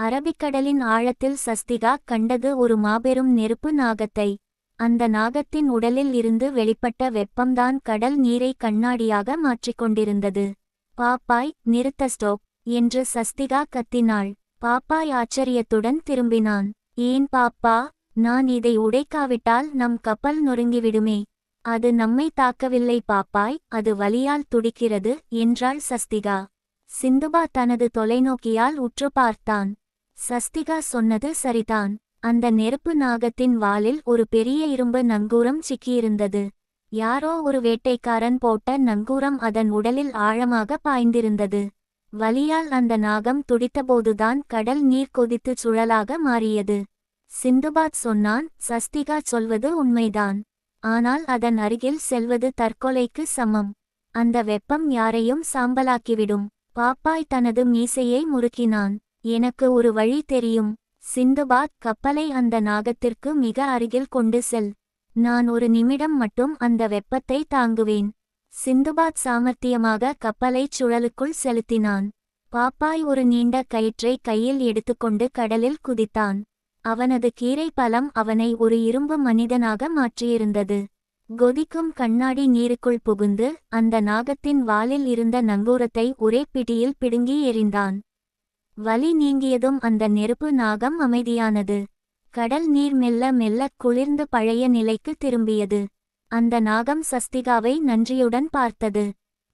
அரபிக்கடலின் ஆழத்தில் சஸ்திகா கண்டது ஒரு மாபெரும் நெருப்பு நாகத்தை. அந்த நாகத்தின் உடலில் இருந்து வெளிப்பட்ட வெப்பம்தான் கடல் நீரை கண்ணாடியாக மாற்றிக்கொண்டிருந்தது. பாப்பாய், நிறுத்த, ஸ்டோப் என்று சஸ்திகா கத்தினாள். பாப்பாய் ஆச்சரியத்துடன் திரும்பினான். ஏன் பாப்பா, நான் இதை உடைக்காவிட்டால் நம் கப்பல் நொறுங்கிவிடுமே. அது நம்மை தாக்கவில்லை பாப்பாய், அது வலியால் துடிக்கிறது என்றாள் சஸ்திகா. சிந்துபாத் தனது தொலைநோக்கியால் உற்று பார்த்தான். சஸ்திகா சொன்னது சரிதான். அந்த நெருப்பு நாகத்தின் வாலில் ஒரு பெரிய இரும்பு நங்கூரம் சிக்கியிருந்தது. யாரோ ஒரு வேட்டைக்காரன் போட்ட நங்கூரம் அதன் உடலில் ஆழமாக பாய்ந்திருந்தது. வலியால் அந்த நாகம் துடித்தபோதுதான் கடல் நீர் கொதித்து சுழலாக மாறியது. சிந்துபாத் சொன்னான், சஸ்திகா சொல்வது உண்மைதான். ஆனால் அதன் அருகில் செல்வது தற்கொலைக்கு சமம். அந்த வெப்பம் யாரையும் சாம்பலாக்கிவிடும். பாப்பாய் தனது மீசையை முறுக்கினான். எனக்கு ஒரு வழி தெரியும். சிந்துபாத், கப்பலை அந்த நாகத்திற்கு மிக அருகில் கொண்டு செல். நான் ஒரு நிமிடம் மட்டும் அந்த வெப்பத்தை தாங்குவேன். சிந்துபாத் சாமர்த்தியமாக கப்பலை சுழலுக்குள் செலுத்தினான். பாப்பாய் ஒரு நீண்ட கயிற்றை கையில் எடுத்துக்கொண்டு கடலில் குதித்தான். அவனது கீரை பலம் அவனை ஒரு இரும்பு மனிதனாக மாற்றியிருந்தது. கொதிக்கும் கண்ணாடி நீருக்குள் புகுந்து அந்த நாகத்தின் வாலில் இருந்த நங்கூரத்தை ஒரே பிடியில் பிடுங்கி எறிந்தான். வலி நீங்கியதும் அந்த நெருப்பு நாகம் அமைதியானது. கடல் நீர் மெல்ல மெல்ல குளிர்ந்து பழைய நிலைக்கு திரும்பியது. அந்த நாகம் சஸ்திகாவை நன்றியுடன் பார்த்தது.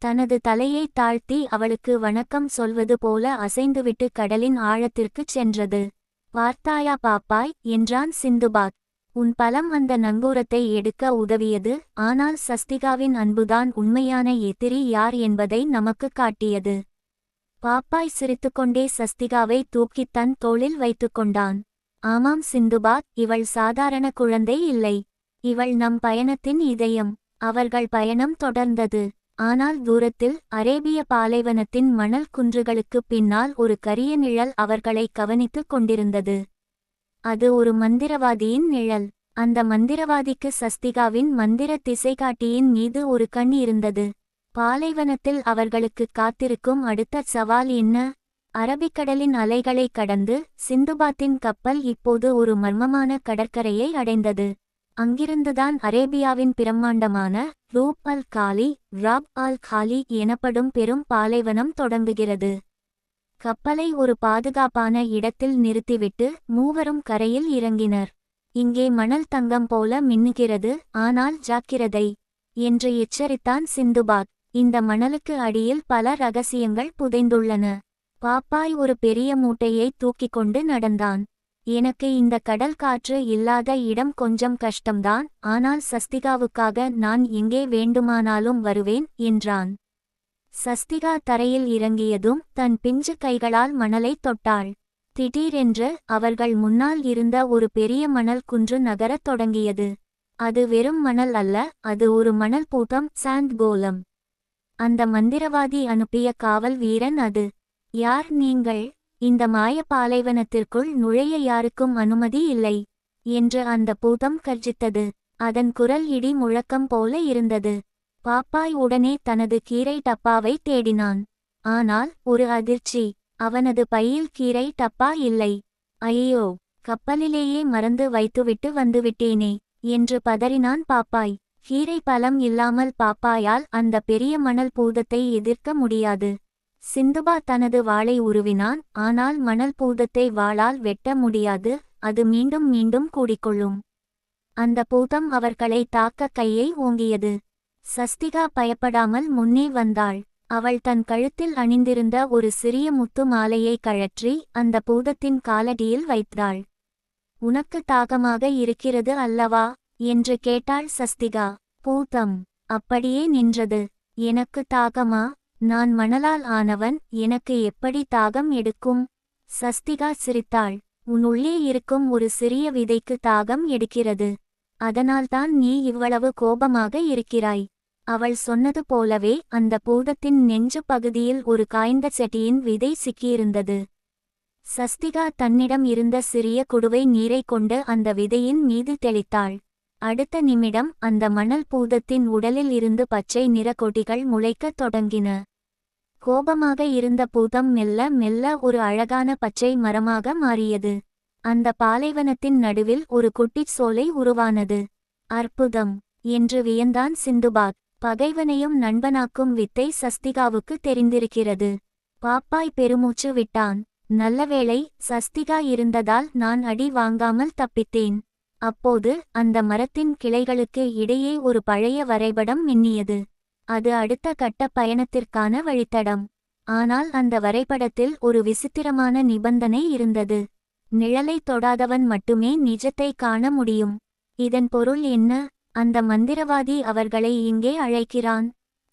தனது தலையை தாழ்த்தி அவளுக்கு வணக்கம் சொல்வது போல அசைந்துவிட்டு கடலின் ஆழத்திற்குச் சென்றது. பார்த்தாயா பாப்பாய் என்றான் சிந்துபாத். உன் பலம் அந்த நங்கூரத்தை எடுக்க உதவியது. ஆனால் சஸ்திகாவின் அன்புதான் உண்மையான எதிரி யார் என்பதை நமக்கு காட்டியது. பாப்பாய் சிரித்துக்கொண்டே சஸ்திகாவை தூக்கித் தன் தோளில் வைத்துக்கொண்டான். ஆமாம் சிந்துபாத், இவள் சாதாரண குழந்தை இல்லை. இவள் நம் பயணத்தின் இதயம். அவர்கள் பயணம் தொடர்ந்தது. ஆனால் தூரத்தில் அரேபிய பாலைவனத்தின் மணல் குன்றுகளுக்குப் பின்னால் ஒரு கரிய நிழல் அவர்களை கவனித்துக் கொண்டிருந்தது. அது ஒரு மந்திரவாதியின் நிழல். அந்த மந்திரவாதிக்கு சஸ்திகாவின் மந்திர திசைகாட்டியின் மீது ஒரு கண் இருந்தது. பாலைவனத்தில் அவர்களுக்கு காத்திருக்கும் அடுத்த சவால் என்ன? அரபிக்கடலின் அலைகளை கடந்து சிந்துபாத்தின் கப்பல் இப்போது ஒரு மர்மமான கடற்கரையை அடைந்தது. அங்கிருந்துதான் அரேபியாவின் பிரம்மாண்டமான ரூப் அல் காலி, ராப் அல் காலி எனப்படும் பெரும் பாலைவனம் தொடங்குகிறது. கப்பலை ஒரு பாதுகாப்பான இடத்தில் நிறுத்திவிட்டு மூவரும் கரையில் இறங்கினர். இங்கே மணல் தங்கம் போல மின்னுகிறது, ஆனால் ஜாக்கிரதை என்று எச்சரித்தான் சிந்துபாத். இந்த மணலுக்கு அடியில் பல ரகசியங்கள் புதைந்துள்ளன. பாப்பாய் ஒரு பெரிய மூட்டையை தூக்கிக் கொண்டு நடந்தான். எனக்கு இந்த கடல் காற்று இல்லாத இடம் கொஞ்சம் கஷ்டம்தான், ஆனால் சஸ்திகாவுக்காக நான் எங்கே வேண்டுமானாலும் வருவேன் என்றான். சஸ்திகா தரையில் இறங்கியதும் தன் பிஞ்சு கைகளால் மணலை தொட்டாள். திடீரென்று அவர்கள் முன்னால் இருந்த ஒரு பெரிய மணல் குன்று நகரத் தொடங்கியது. அது வெறும் மணல் அல்ல, அது ஒரு மணல் பூதம், சாண்ட் கோலம். அந்த மந்திரவாதி அனுப்பிய காவல் வீரன் அது. யார் நீங்கள்? இந்த மாய பாலைவனத்திற்குள் நுழைய யாருக்கும் அனுமதி இல்லை என்று அந்த பூதம் கர்ஜித்தது. அதன் குரல் இடி முழக்கம் போல இருந்தது. பாப்பாய் உடனே தனது கீரை டப்பாவை தேடினான். ஆனால் ஒரு அதிர்ச்சி, அவனது பையில் கீரை டப்பா இல்லை. ஐயோ, கப்பலிலேயே மறந்து வைத்துவிட்டு வந்துவிட்டேனே என்று பதறினான் பாப்பாய். கீரை பலம் இல்லாமல் பாப்பாயால் அந்த பெரிய மணல் பூதத்தை எதிர்க்க முடியாது. சிந்துபாத் தனது வாளை உருவினான். ஆனால் மணல் பூதத்தை வாளால் வெட்ட முடியாது, அது மீண்டும் மீண்டும் கூடிக்கொள்ளும். அந்த பூதம் அவர்களை தாக்க கையை ஓங்கியது. சஸ்திகா பயப்படாமல் முன்னே வந்தாள். அவள் தன் கழுத்தில் அணிந்திருந்த ஒரு சிறிய முத்து மாலையை கழற்றி அந்த பூதத்தின் காலடியில் வைத்தாள். உனக்கு தாகமாக இருக்கிறது அல்லவா என்று கேட்டாள் சஸ்திகா. பூதம் அப்படியே நின்றது. எனக்கு தாகமா? நான் மணலால் ஆனவன், எனக்கு எப்படி தாகம் எடுக்கும்? சஸ்திகா சிரித்தாள். உன் உள்ளே இருக்கும் ஒரு சிறிய விதைக்கு தாகம் எடுக்கிறது. அதனால்தான் நீ இவ்வளவு கோபமாக இருக்கிறாய். அவள் சொன்னது போலவே அந்த பூதத்தின் நெஞ்சு பகுதியில் ஒரு காய்ந்த செடியின் விதை சிக்கியிருந்தது. சஸ்திகா தன்னிடம் இருந்த சிறிய குடுவை நீரை கொண்டு அந்த விதையின் மீது தெளித்தாள். அடுத்த நிமிடம் அந்த மணல் பூதத்தின் உடலில் இருந்து பச்சை நிற கொடிகள் முளைக்கத் தொடங்கின. கோபமாக இருந்த பூதம் மெல்ல மெல்ல ஒரு அழகான பச்சை மரமாக மாறியது. அந்த பாலைவனத்தின் நடுவில் ஒரு குட்டிச் சோலை உருவானது. அற்புதம் என்று வியந்தான் சிந்துபாத். பகைவனையும் நண்பனாக்கும் வித்தை சஸ்திகாவுக்கு தெரிந்திருக்கிறது. பாப்பாய் பெருமூச்சு விட்டான். நல்லவேளை, சஸ்திகா இருந்ததால் நான் அடி வாங்காமல் தப்பித்தேன். அப்போது அந்த மரத்தின் கிளைகளுக்கு இடையே ஒரு பழைய வரைபடம் மின்னியது. அது அடுத்த கட்ட பயணத்திற்கான வழித்தடம். ஆனால் அந்த வரைபடத்தில் ஒரு விசித்திரமான நிபந்தனை இருந்தது. நிழலை தொடாதவன் மட்டுமே நிஜத்தை காண முடியும். இதன் பொருள் என்ன? அந்த மந்திரவாதி அவர்களை இங்கே அழைக்கிறான்.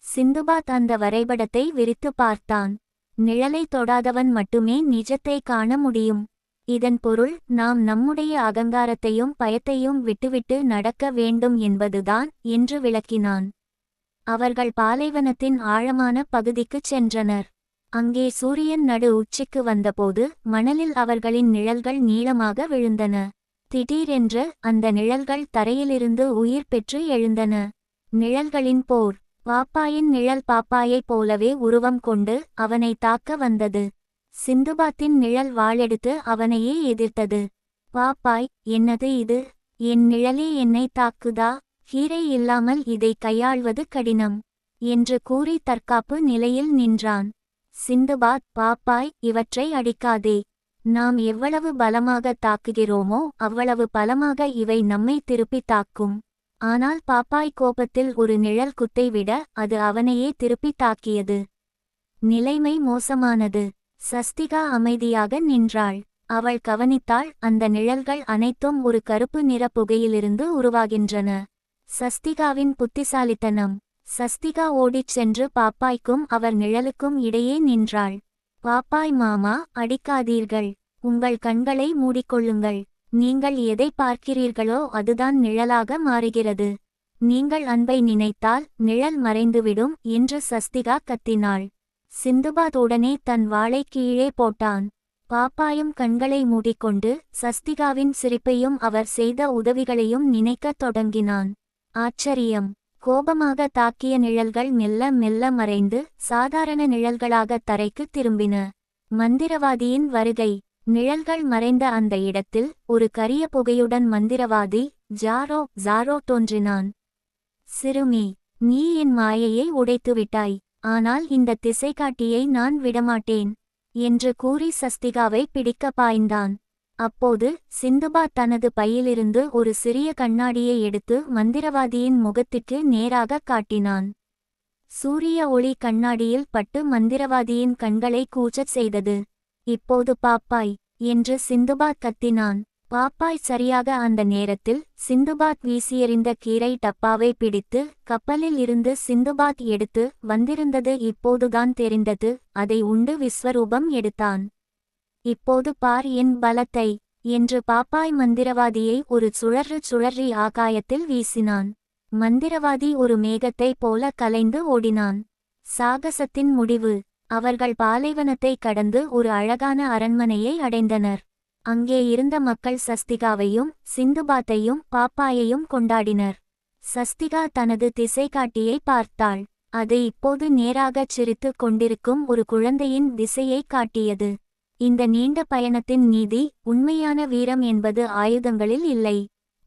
சிந்துபாத் அந்த வரைபடத்தை விரித்து பார்த்தான். நிழலை தொடாதவன் மட்டுமே நிஜத்தை காண முடியும். இதன் பொருள் நாம் நம்முடைய அகங்காரத்தையும் பயத்தையும் விட்டுவிட்டு நடக்க வேண்டும் என்பதுதான் என்று விளக்கினான். அவர்கள் பாலைவனத்தின் ஆழமான பகுதிக்குச் சென்றனர். அங்கே சூரியன் நடு உச்சிக்கு வந்தபோது மணலில் அவர்களின் நிழல்கள் நீளமாக விழுந்தன. திடீரென்று அந்த நிழல்கள் தரையிலிருந்து உயிர் பெற்று எழுந்தன. நிழல்களின் போர். பாப்பாயின் நிழல் பாப்பாயைப் போலவே உருவம் கொண்டு அவனை தாக்க வந்தது. சிந்துபாத்தின் நிழல் வாளெடுத்து அவனையே எதிர்த்தது. பாப்பாய், என்னது இது? என் நிழலே என்னை தாக்குதா? கீரை இல்லாமல் இதை கையாள்வது கடினம் என்று கூறி தற்காப்பு நிலையில் நின்றான். சிந்துபாத், பாப்பாய், இவற்றை அடிக்காதே. நாம் எவ்வளவு பலமாக தாக்குகிறோமோ அவ்வளவு பலமாக இவை நம்மை திருப்பி தாக்கும். ஆனால் பாப்பாய் கோபத்தில் ஒரு நிழல் குத்தை விட அது அவனையே திருப்பி தாக்கியது. நிலைமை மோசமானது. சஸ்திகா அமைதியாக நின்றாள். அவள் கவனித்தாள், அந்த நிழல்கள் அனைத்தும் ஒரு கருப்பு நிற புகையிலிருந்து உருவாகின்றன. சஸ்திகாவின் புத்திசாலித்தனம். சஸ்திகா ஓடிச் சென்று பாப்பாய்க்கும் அவர் நிழலுக்கும் இடையே நின்றாள். பாப்பாய் மாமா, அடிக்காதீர்கள். உங்கள் கண்களை மூடிக்கொள்ளுங்கள். நீங்கள் எதை பார்க்கிறீர்களோ அதுதான் நிழலாக மாறுகிறது. நீங்கள் அன்பை நினைத்தால் நிழல் மறைந்துவிடும் என்று சஸ்திகா கத்தினாள். சிந்துபாத் உடனே தன் வாளை கீழே போட்டான். பாப்பாயும் கண்களை மூடிக்கொண்டு சஸ்திகாவின் சிரிப்பையும் அவர் செய்த உதவிகளையும் நினைக்கத் தொடங்கினான். ஆச்சரியம். கோபமாக தாக்கிய நிழல்கள் மெல்ல மெல்ல மறைந்து சாதாரண நிழல்களாக தரைக்கு திரும்பின. மந்திரவாதியின் வருகை. நிழல்கள் மறைந்த அந்த இடத்தில் ஒரு கரிய புகையுடன் மந்திரவாதி ஜாரோ தோன்றினான். சிறுமி, நீ என் மாயையை உடைத்துவிட்டாய். ஆனால் இந்த திசைகாட்டியை நான் விடமாட்டேன் என்று கூறி சஸ்திகாவை பிடிக்க பாய்ந்தான். அப்போது சிந்துபாத் தனது பையிலிருந்து ஒரு சிறிய கண்ணாடியை எடுத்து மந்திரவாதியின் முகத்திற்கு நேராக காட்டினான். சூரிய ஒளி கண்ணாடியில் பட்டு மந்திரவாதியின் கண்களை கூச்சச் செய்தது. இப்போது பாப்பாய் என்று சிந்துபாத் கத்தினான். பாப்பாய் சரியாக அந்த நேரத்தில் சிந்துபாத் வீசியெறிந்த கீரை டப்பாவை பிடித்து கப்பலில் இருந்து சிந்துபாத் எடுத்து வந்திருந்தது இப்போதுதான் தெரிந்தது. அதை உண்டு விஸ்வரூபம் எடுத்தான். இப்போது பார் என் பலத்தை என்று பாப்பாய் மந்திரவாதியை ஒரு சுழறி ஆகாயத்தில் வீசினான். மந்திரவாதி ஒரு மேகத்தைப் போல கலைந்து ஓடினான். சாகசத்தின் முடிவு. அவர்கள் பாலைவனத்தை கடந்து ஒரு அழகான அரண்மனையை அடைந்தனர். அங்கே இருந்த மக்கள் சஸ்திகாவையும் சிந்துபாத்தையும் பாப்பாயையும் கொண்டாடினர். சஸ்திகா தனது திசைகாட்டியை பார்த்தாள். அது இப்போது நேராகச் சிரித்து கொண்டிருக்கும் ஒரு குழந்தையின் திசையை காட்டியது. இந்த நீண்ட பயணத்தின் நீதி, உண்மையான வீரம் என்பது ஆயுதங்களில் இல்லை,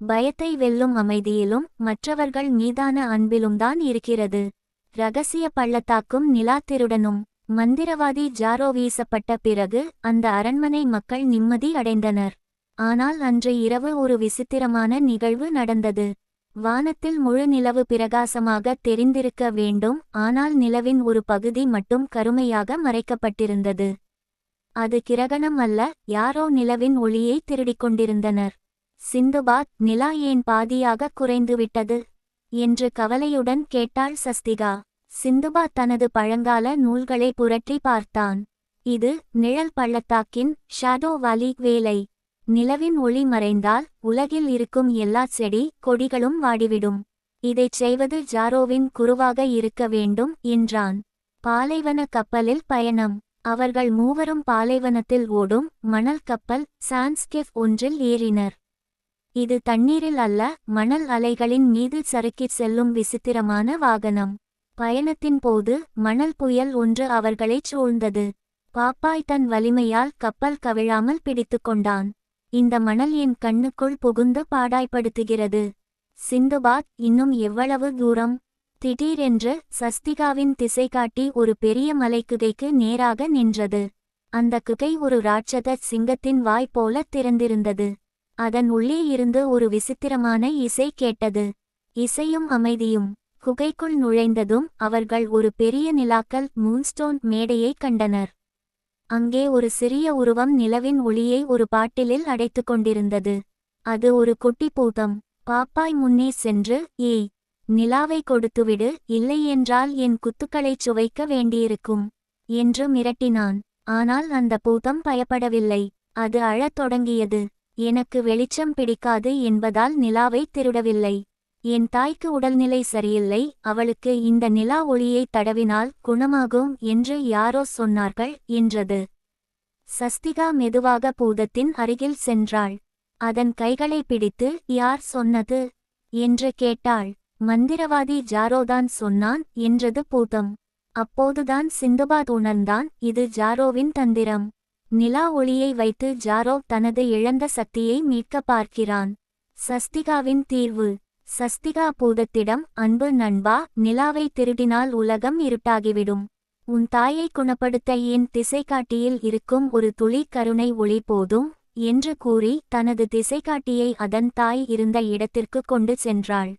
பயத்தை வெல்லும் அமைதியிலும் மற்றவர்கள் மீதான அன்பிலும்தான் இருக்கிறது. இரகசிய பள்ளத்தாக்கும் நிலாத்திருடனும். மந்திரவாதி ஜாரோ வீசப்பட்ட பிறகு அந்த அரண்மனை மக்கள் நிம்மதி அடைந்தனர். ஆனால் அன்று இரவு ஒரு விசித்திரமான நிகழ்வு நடந்தது. வானத்தில் முழு நிலவு பிரகாசமாக தெரிந்திருக்க வேண்டும். ஆனால் நிலவின் ஒரு பகுதி மட்டும் கருமையாக மறைக்கப்பட்டிருந்தது. அது கிரகணம் அல்ல, யாரோ நிலவின் ஒளியை திருடிக்கொண்டிருந்தனர். சிந்துபாத், நிலா ஏன் பாதியாக குறைந்துவிட்டது என்று கவலையுடன் கேட்டாள் சஸ்திகா. சிந்துபாத் தனது பழங்கால நூல்களை புரட்டி பார்த்தான். இது நிழல் பள்ளத்தாக்கின் ஷாடோ வாலி வேலை. நிலவின் ஒளி மறைந்தால் உலகில் இருக்கும் எல்லா செடி கொடிகளும் வாடிவிடும். இதைச் செய்வது ஜாரோவின் குருவாக இருக்க வேண்டும் என்றான். பாலைவன கப்பலில் பயணம். அவர்கள் மூவரும் பாலைவனத்தில் ஓடும் மணல் கப்பல் சான்ஸ்கெஃப் ஒன்றில் ஏறினர். இது தண்ணீரில் அல்ல, மணல் அலைகளின் மீது சறுக்கிச் செல்லும் விசித்திரமான வாகனம். பயணத்தின் போது மணல் புயல் ஒன்று அவர்களைச் சூழ்ந்தது. பாப்பாய் தன் வலிமையால் கப்பல் கவிழாமல் பிடித்து கொண்டான். இந்த மணல் என் கண்ணுக்குள் புகுந்து பாடாய்ப்படுத்துகிறது. சிந்துபாத், இன்னும் எவ்வளவு தூரம்? திடீரென்று சஸ்திகாவின் திசை காட்டி ஒரு பெரிய மலைக்குகைக்கு நேராக நின்றது. அந்த குகை ஒரு ராட்சத சிங்கத்தின் வாய் போல திறந்திருந்தது. அதன் உள்ளே இருந்து ஒரு விசித்திரமான இசை கேட்டது. இசையும் அமைதியும். குகைக்குள் நுழைந்ததும் அவர்கள் ஒரு பெரிய நிலாக்கல் மூன்ஸ்டோன் மேடையை கண்டனர். அங்கே ஒரு சிறிய உருவம் நிலவின் ஒளியை ஒரு பாட்டிலில் அடைத்து கொண்டிருந்தது. அது ஒரு குட்டி பூதம். பாப்பாய் முன்னே சென்று, ஏய், நிலாவை கொடுத்துவிடு, இல்லையென்றால் என் குத்துக்களைச் சுவைக்க வேண்டியிருக்கும் என்று மிரட்டினான். ஆனால் அந்த பூதம் பயப்படவில்லை. அது அழத் தொடங்கியது. எனக்கு வெளிச்சம் பிடிக்காது என்பதால் நிலாவை திருடவில்லை. என் தாய்க்கு உடல்நிலை சரியில்லை, அவளுக்கு இந்த நிலா ஒளியை தடவினால் குணமாகும் என்று யாரோ சொன்னார்கள் என்றது. சஸ்திகா மெதுவாக பூதத்தின் அருகில் சென்றாள். அதன் கைகளை பிடித்து, யார் சொன்னது என்று கேட்டாள். மந்திரவாதி ஜாரோதான் சொன்னான் என்றது பூதம். அப்போதுதான் சிந்துபாத் உணர்ந்தான், இது ஜாரோவின் தந்திரம். நிலா ஒளியை வைத்து ஜாரோ தனது இழந்த சக்தியை மீட்க பார்க்கிறான். சஸ்திகாவின் தீர்வு. சஸ்திகா பூதத்திடம், அன்பு நண்பா, நிலாவை திருடினால் உலகம் இருட்டாகிவிடும். உன் தாயை குணப்படுத்த என் திசைக்காட்டியில் இருக்கும் ஒரு துளி கருணை ஒளி போதும் என்று கூறி தனது திசைக்காட்டியை அதன் தாய் இருந்த இடத்திற்கு கொண்டு சென்றாள்.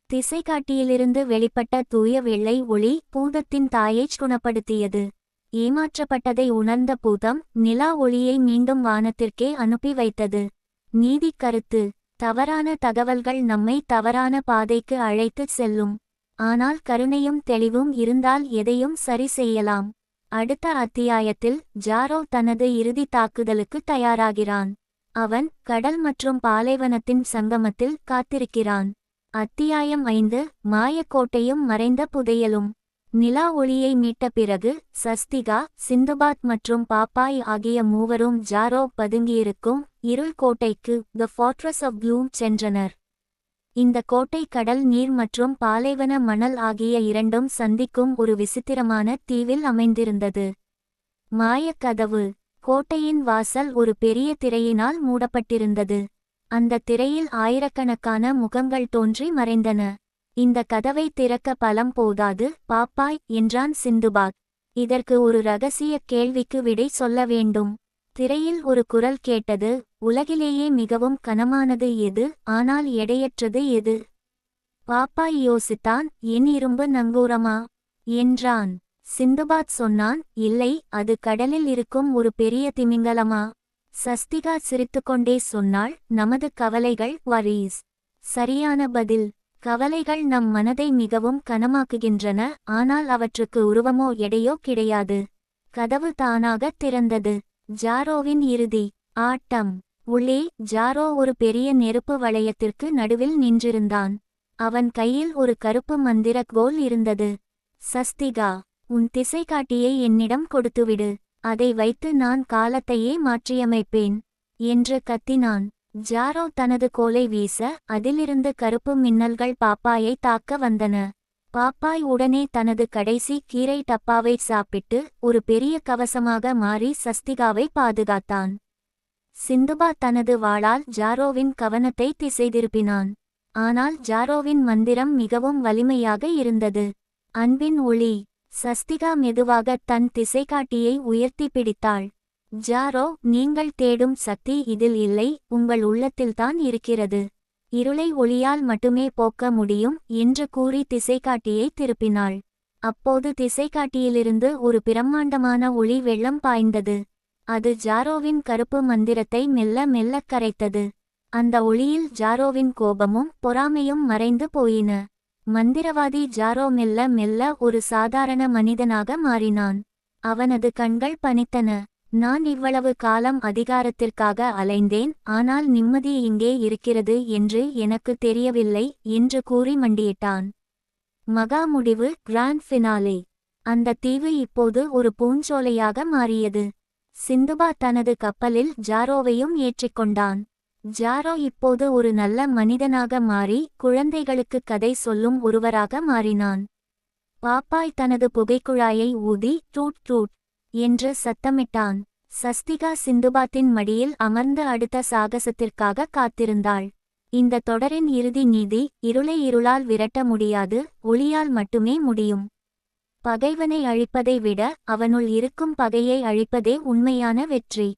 திசைக்காட்டியிலிருந்து வெளிப்பட்ட தூய வெள்ளை ஒளி பூதத்தின் தாயைச் குணப்படுத்தியது. ஏமாற்றப்பட்டதை உணர்ந்த பூதம் நிலா ஒளியை மீண்டும் வானத்திற்கே அனுப்பி வைத்தது. நீதி கருத்து. தவறான தகவல்கள் நம்மை தவறான பாதைக்கு அழைத்துச் செல்லும். ஆனால் கருணையும் தெளிவும் இருந்தால் எதையும் சரி செய்யலாம். அடுத்த அத்தியாயத்தில் ஜாரோ தனது இறுதி தாக்குதலுக்கு தயாராகிறான். அவன் கடல் மற்றும் பாலைவனத்தின் சங்கமத்தில் காத்திருக்கிறான். அத்தியாயம் 5, மாயக்கோட்டையும் மறைந்த புதையலும். நிலா ஒளியை மீட்ட பிறகு சஸ்திகா, சிந்துபாத் மற்றும் பாப்பாய் ஆகிய மூவரும் ஜாரோ பதுங்கியிருக்கும் இருள் கோட்டைக்கு, தி ஃபார்ட்ரஸ் ஆஃப் க்ளூம், சென்றனர். இந்த கோட்டை கடல் நீர் மற்றும் பாலைவன மணல் ஆகிய இரண்டும் சந்திக்கும் ஒரு விசித்திரமான தீவில் அமைந்திருந்தது. மாயக்கதவு. கோட்டையின் வாசல் ஒரு பெரிய திரையினால் மூடப்பட்டிருந்தது. அந்த திரையில் ஆயிரக்கணக்கான முகங்கள் தோன்றி மறைந்தன. இந்த கதவை திறக்க பலம் போதாது பாப்பாய் என்றான் சிந்துபாத். இதற்கு ஒரு இரகசிய கேள்விக்கு விடை சொல்ல வேண்டும். திரையில் ஒரு குரல் கேட்டது, உலகிலேயே மிகவும் கனமானது எது, ஆனால் எடையற்றது எது? பாப்பாய் யோசித்தான், என் இரும்பு நங்கூரமா என்றான். சிந்துபாத் சொன்னான், இல்லை, அது கடலில் இருக்கும் ஒரு பெரிய திமிங்கலமா? சஸ்திகா சிரித்துக்கொண்டே சொன்னாள், நமது கவலைகள், வரீஸ். சரியான பதில். கவலைகள் நம் மனதை மிகவும் கனமாக்குகின்றன, ஆனால் அவற்றுக்கு உருவமோ எடையோ கிடையாது. கதவு தானாக திறந்தது. ஜாரோவின் இறுதி ஆட்டம். உள்ளே ஜாரோ ஒரு பெரிய நெருப்பு வளையத்திற்கு நடுவில் நின்றிருந்தான். அவன் கையில் ஒரு கருப்பு மந்திர கோல் இருந்தது. சஸ்திகா, உன் திசைக்காட்டியை என்னிடம் கொடுத்துவிடு. அதை வைத்து நான் காலத்தையே மாற்றியமைப்பேன் என்று கத்தினான். ஜாரோ தனது கோலை வீச அதிலிருந்து கருப்பு மின்னல்கள் பாப்பாயை தாக்க வந்தன. பாப்பாய் உடனே தனது கடைசி கீரை டப்பாவை சாப்பிட்டு ஒரு பெரிய கவசமாக மாறி சஸ்திகாவை பாதுகாத்தான். சிந்துபாத் தனது வாளால் ஜாரோவின் கவனத்தை திசை திருப்பினான். ஆனால் ஜாரோவின் மந்திரம் மிகவும் வலிமையாக இருந்தது. அன்பின் ஒளி. சஸ்திகா மெதுவாக தன் திசைக்காட்டியை உயர்த்தி பிடித்தாள். ஜாரோ, நீங்கள் தேடும் சக்தி இதில் இல்லை, உங்கள் உள்ளத்தில்தான் இருக்கிறது. இருளை ஒளியால் மட்டுமே போக்க முடியும் என்று கூறி திசைக்காட்டியை திருப்பினாள். அப்போது திசைக்காட்டியிலிருந்து ஒரு பிரம்மாண்டமான ஒளி வெள்ளம் பாய்ந்தது. அது ஜாரோவின் கருப்பு மந்திரத்தை மெல்ல மெல்ல கரைத்தது. அந்த ஒளியில் ஜாரோவின் கோபமும் பொறாமையும் மறைந்து போயின. மந்திரவாதி ஜாரோ மெல்ல மெல்ல ஒரு சாதாரண மனிதனாக மாறினான். அவனது கண்கள் பனித்தன. நான் இவ்வளவு காலம் அதிகாரத்திற்காக அலைந்தேன், ஆனால் நிம்மதி இங்கே இருக்கிறது என்று எனக்கு தெரியவில்லை என்று கூறி மண்டியிட்டான். மகா முடிவு, கிராண்ட் ஃபினாலே. அந்த தீவு இப்போது ஒரு பூஞ்சோலையாக மாறியது. சிந்துபாத் தனது கப்பலில் ஜாரோவையும் ஏற்றிக்கொண்டான். ஜாரோ இப்போது ஒரு நல்ல மனிதனாக மாறி குழந்தைகளுக்கு கதை சொல்லும் ஒருவராக மாறினான். பாப்பாய் தனது புகைக்குழாயை ஊதி டூட் டூட் என்று சத்தமிட்டான். சஸ்திகா சிந்துபாத்தின் மடியில் அமர்ந்து அடுத்த சாகசத்திற்காக காத்திருந்தாள். இந்த தொடரின் இறுதி நீதி, இருளை இருளால் விரட்ட முடியாது, ஒளியால் மட்டுமே முடியும். பகைவனை அழிப்பதை விட அவனுள் இருக்கும் பகையை அழிப்பதே உண்மையான வெற்றி.